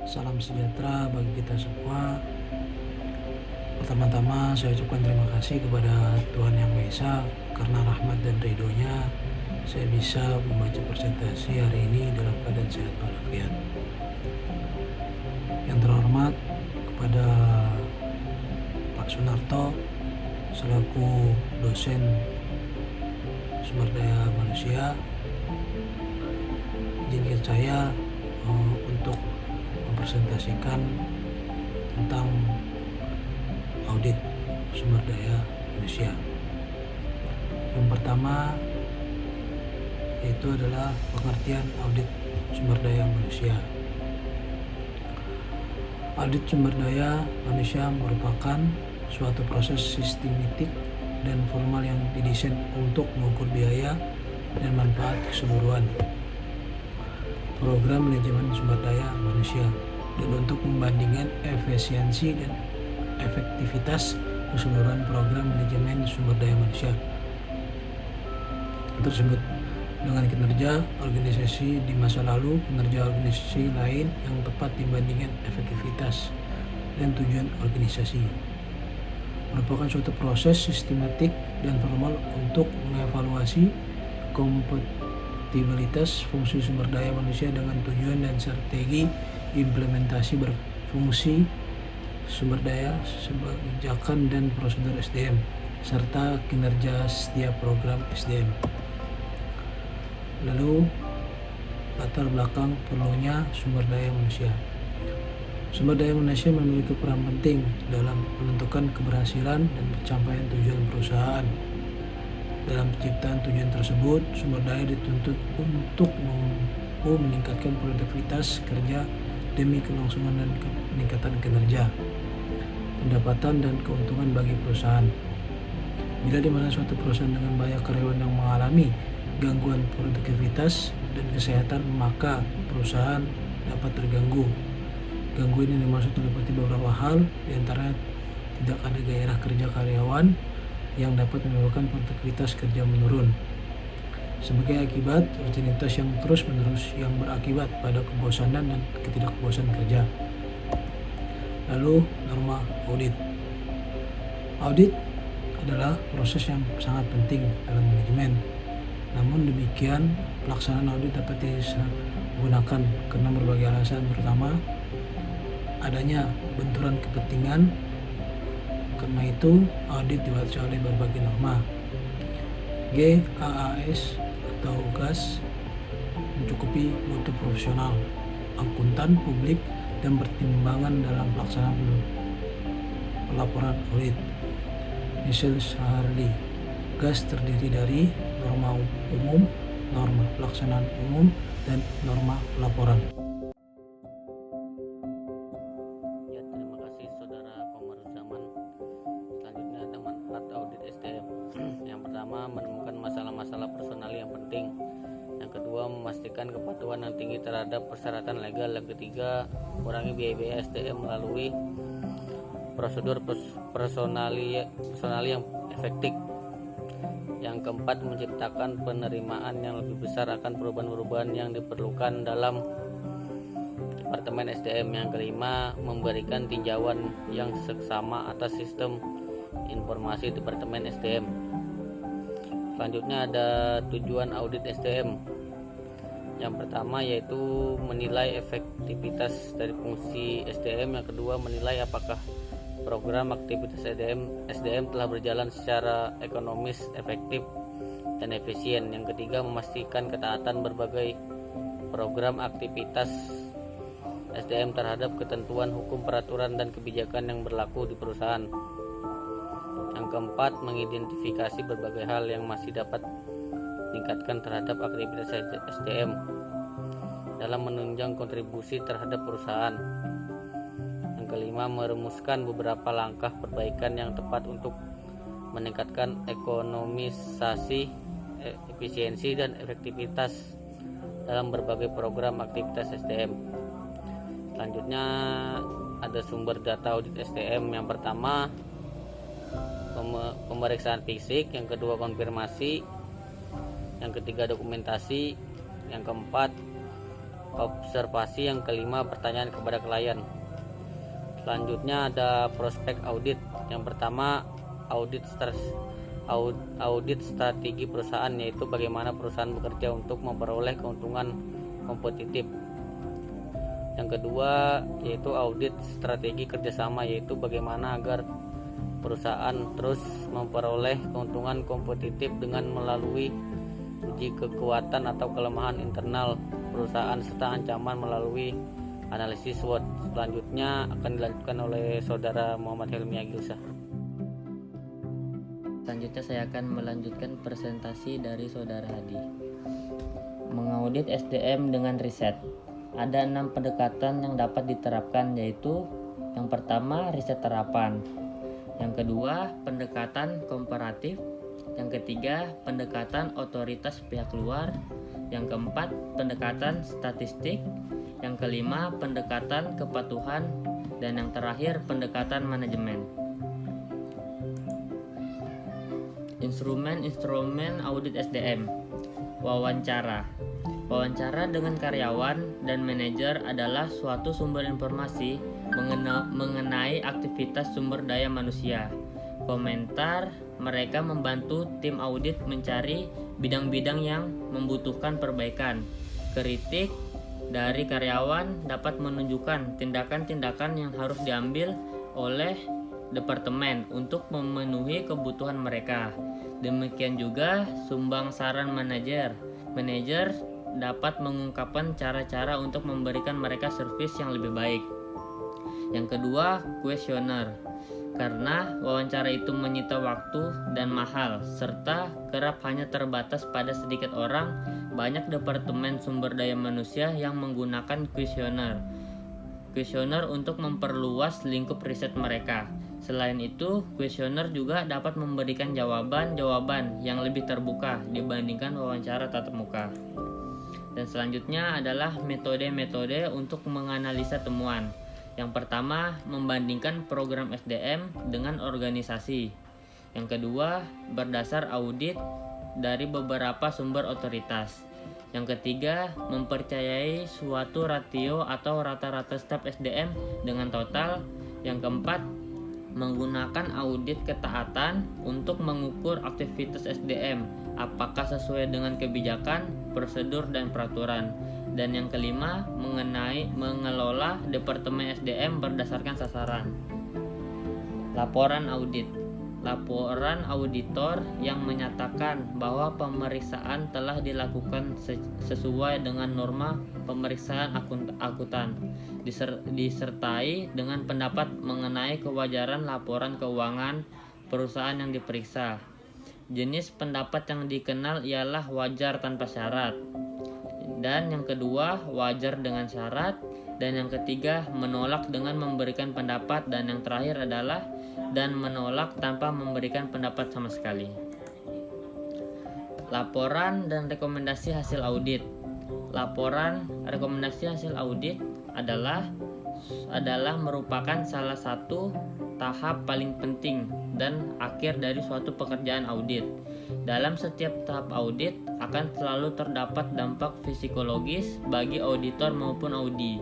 Salam sejahtera bagi kita semua. Pertama-tama saya ucapkan terima kasih kepada Tuhan Yang Maha Esa karena rahmat dan ridhonya saya bisa membaca presentasi hari ini dalam keadaan sehat walafiat. Yang terhormat kepada Pak Sunarto selaku dosen sumber daya manusia, izinkan saya untuk mempresentasikan tentang audit sumber daya manusia. Yang pertama yaitu adalah pengertian audit sumber daya manusia. Audit sumber daya manusia merupakan suatu proses sistematik dan formal yang didesain untuk mengukur biaya dan manfaat keseluruhan program manajemen sumber daya manusia dan untuk membandingkan efisiensi dan efektivitas keseluruhan program manajemen sumber daya manusia tersebut dengan kinerja organisasi di masa lalu, kinerja organisasi lain yang tepat dibandingkan efektivitas dan tujuan organisasi. Merupakan suatu proses sistematik dan formal untuk mengevaluasi kompatibilitas fungsi sumber daya manusia dengan tujuan dan strategi implementasi berfungsi sumber daya, kebijakan dan prosedur SDM, serta kinerja setiap program SDM. Lalu, latar belakang perlunya sumber daya manusia. Sumber daya manusia memiliki peran penting dalam menentukan keberhasilan dan pencapaian tujuan perusahaan. Dalam penciptaan tujuan tersebut, sumber daya dituntut untuk mampu meningkatkan produktivitas kerja demi kelangsungan dan peningkatan kinerja, pendapatan dan keuntungan bagi perusahaan. Bila di mana suatu perusahaan dengan banyak karyawan yang mengalami gangguan produktivitas dan kesehatan, maka perusahaan dapat terganggu. Gangguan ini dimaksud meliputi beberapa hal, diantaranya tidak ada gairah kerja karyawan yang dapat menyebabkan produktivitas kerja menurun. Sebagai akibat, rutinitas yang terus-menerus yang berakibat pada kebosanan dan ketidakpuasan kerja. Lalu, norma audit. Audit adalah proses yang sangat penting dalam manajemen. Namun demikian, pelaksanaan audit dapat digunakan karena berbagai alasan. Pertama, adanya benturan kepentingan. Karena itu, audit dibatasi oleh berbagai norma. GAAS atau GAS mencukupi mutu profesional, akuntan publik, dan pertimbangan dalam pelaksanaan pelaporan audit. Michel Hardy, GAS terdiri dari norma umum, norma pelaksanaan umum, dan norma pelaporan. Ya, terima kasih Saudara Komaruzzaman. Selanjutnya ada manfaat audit SDM. Yang pertama, menemukan masalah-masalah personal yang penting. Yang kedua, memastikan kepatuhan yang tinggi terhadap persyaratan legal. Yang ketiga, kurangi biaya SDM melalui prosedur personali yang efektif. Yang keempat, menciptakan penerimaan yang lebih besar akan perubahan-perubahan yang diperlukan dalam Departemen SDM. Yang kelima, memberikan tinjauan yang seksama atas sistem informasi Departemen SDM. Selanjutnya ada tujuan audit SDM. Yang pertama yaitu menilai efektivitas dari fungsi SDM. Yang kedua, menilai apakah program aktivitas SDM telah berjalan secara ekonomis, efektif, dan efisien. Yang ketiga, memastikan ketaatan berbagai program aktivitas SDM terhadap ketentuan hukum, peraturan, dan kebijakan yang berlaku di perusahaan. Yang keempat, mengidentifikasi berbagai hal yang masih dapat ditingkatkan terhadap aktivitas SDM dalam menunjang kontribusi terhadap perusahaan. Yang kelima, merumuskan beberapa langkah perbaikan yang tepat untuk meningkatkan ekonomisasi, efisiensi, dan efektivitas dalam berbagai program aktivitas SDM. Selanjutnya ada sumber data audit SDM. Yang pertama, pemeriksaan fisik. Yang kedua, konfirmasi. Yang ketiga, dokumentasi. Yang keempat, observasi. Yang kelima, pertanyaan kepada klien. Selanjutnya ada prospek audit. Yang pertama, audit strategi perusahaan, yaitu bagaimana perusahaan bekerja untuk memperoleh keuntungan kompetitif. Yang kedua yaitu audit strategi kerjasama, yaitu bagaimana agar perusahaan terus memperoleh keuntungan kompetitif dengan melalui uji kekuatan atau kelemahan internal perusahaan serta ancaman melalui analisis SWOT. Selanjutnya akan dilanjutkan oleh Saudara Muhammad Helmi Agilsah. Selanjutnya saya akan melanjutkan presentasi dari Saudara Hadi. Mengaudit SDM dengan riset. Ada 6 pendekatan yang dapat diterapkan, yaitu yang pertama, riset terapan. Yang kedua, pendekatan komparatif. Yang ketiga, pendekatan otoritas pihak luar. Yang keempat, pendekatan statistik. Yang kelima, pendekatan kepatuhan. Dan yang terakhir, pendekatan manajemen. Instrumen audit SDM. Wawancara. Wawancara dengan karyawan dan manajer adalah suatu sumber informasi mengenai aktivitas sumber daya manusia. Komentar mereka membantu tim audit mencari bidang-bidang yang membutuhkan perbaikan. Kritik dari karyawan dapat menunjukkan tindakan-tindakan yang harus diambil oleh departemen untuk memenuhi kebutuhan mereka. Demikian juga sumbang saran manajer. Manajer dapat mengungkapkan cara-cara untuk memberikan mereka servis yang lebih baik. Yang kedua, kuesioner. Karena wawancara itu menyita waktu dan mahal, serta kerap hanya terbatas pada sedikit orang, banyak departemen sumber daya manusia yang menggunakan kuesioner untuk memperluas lingkup riset mereka. Selain itu, kuesioner juga dapat memberikan jawaban-jawaban yang lebih terbuka dibandingkan wawancara tatap muka. Dan selanjutnya adalah metode-metode untuk menganalisa temuan. Yang pertama, membandingkan program SDM dengan organisasi. Yang kedua, berdasar audit dari beberapa sumber otoritas. Yang ketiga, mempercayai suatu rasio atau rata-rata staf SDM dengan total. Yang keempat, menggunakan audit ketaatan untuk mengukur aktivitas SDM apakah sesuai dengan kebijakan, prosedur, dan peraturan. Dan yang kelima, mengelola departemen SDM berdasarkan sasaran. Laporan audit. Laporan auditor yang menyatakan bahwa pemeriksaan telah dilakukan sesuai dengan norma pemeriksaan akuntan, disertai dengan pendapat mengenai kewajaran laporan keuangan perusahaan yang diperiksa. Jenis pendapat yang dikenal ialah wajar tanpa syarat, dan yang kedua wajar dengan syarat, dan yang ketiga menolak dengan memberikan pendapat, dan yang terakhir adalah dan menolak tanpa memberikan pendapat sama sekali. Laporan dan rekomendasi hasil audit. Laporan rekomendasi hasil audit adalah merupakan salah satu tahap paling penting dan akhir dari suatu pekerjaan audit. Dalam setiap tahap audit akan selalu terdapat dampak psikologis bagi auditor maupun audi.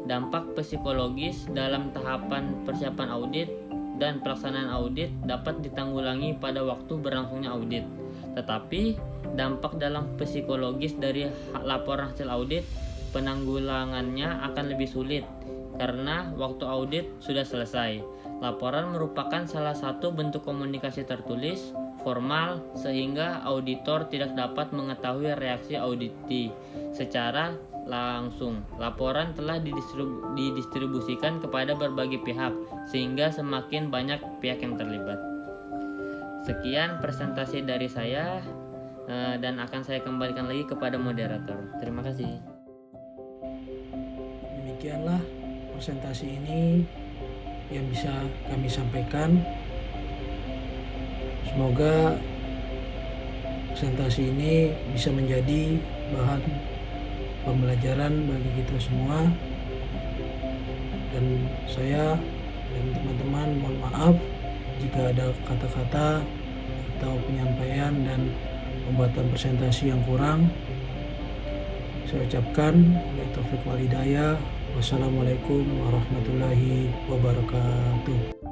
Dampak psikologis dalam tahapan persiapan audit dan pelaksanaan audit dapat ditanggulangi pada waktu berlangsungnya audit. Tetapi dampak dalam psikologis dari laporan hasil audit, penanggulangannya akan lebih sulit karena waktu audit sudah selesai. Laporan merupakan salah satu bentuk komunikasi tertulis formal sehingga auditor tidak dapat mengetahui reaksi auditi secara langsung. Laporan telah didistribusikan kepada berbagai pihak sehingga semakin banyak pihak yang terlibat. Sekian presentasi dari saya dan akan saya kembalikan lagi kepada moderator. Terima kasih. Demikianlah presentasi ini yang bisa kami sampaikan. Semoga presentasi ini bisa menjadi bahan pembelajaran bagi kita semua, dan saya dan teman-teman mohon maaf jika ada kata-kata atau penyampaian dan pembuatan presentasi yang kurang. Saya ucapkan wabillahi taufiq wal hidayah. Wassalamualaikum warahmatullahi wabarakatuh.